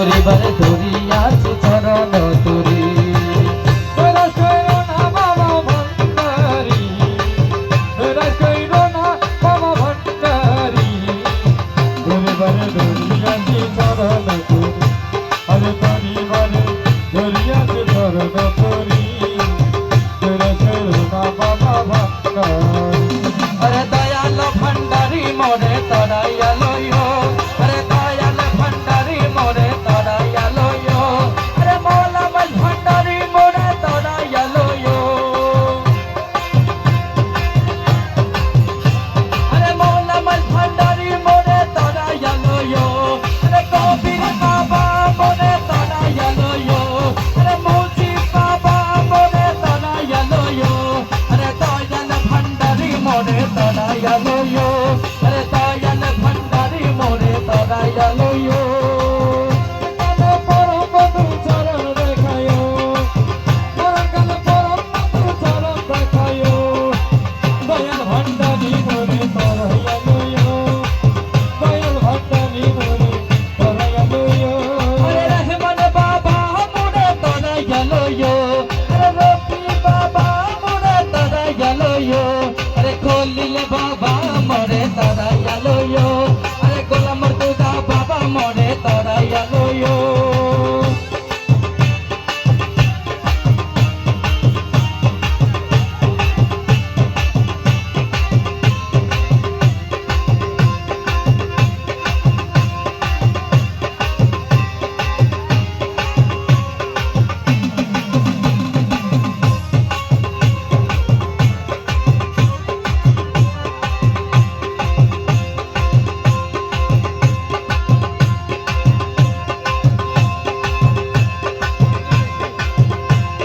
ধরিবার ধরিয়াছি চরণ তুরি রাজ কইর না বাবা ভান্ডারি রাজ কইর না বাবা ভান্ডারি ধরিবার ধরিয়াছি চরণ তুরি আরে ধরিবার ধরিয়াছি চরণ তুরি রাজ কইর না বাবা ভান্ডারি আরে দয়াল ভান্ডারি মোরে তরাইয়ালো আরে দয়াল ভান্ডারি মোরে তরাইয়ালো আরে মৌলামাল ভান্ডারি মোরে তরাইয়ালো আরে মৌলামাল ভান্ডারি মোরে তরাইয়ালো আরে কবির বাবা মোরে তরাইয়ালো আরে মুজি বাবা মোরে তরাইয়ালো আরে দয়াল ভান্ডারি মোরে তরাইয়ালো আরে দয়াল ভান্ডারি মোরে তরাইয়ালো পরম বন্ধু চরণ দেখায় পরম বন্ধু চরণ দেখায় দয়াল ভান্ডারি মোরে তরাইয়ালো দয়াল ভান্ডারি মোরে তরাইয়ালো আরে রহমান বাবা মোরে তরাইয়ালো আরে রফি বাবা মোরে তরাইয়ালো আরে খলিল বাবা মোরে তরাইয়ালো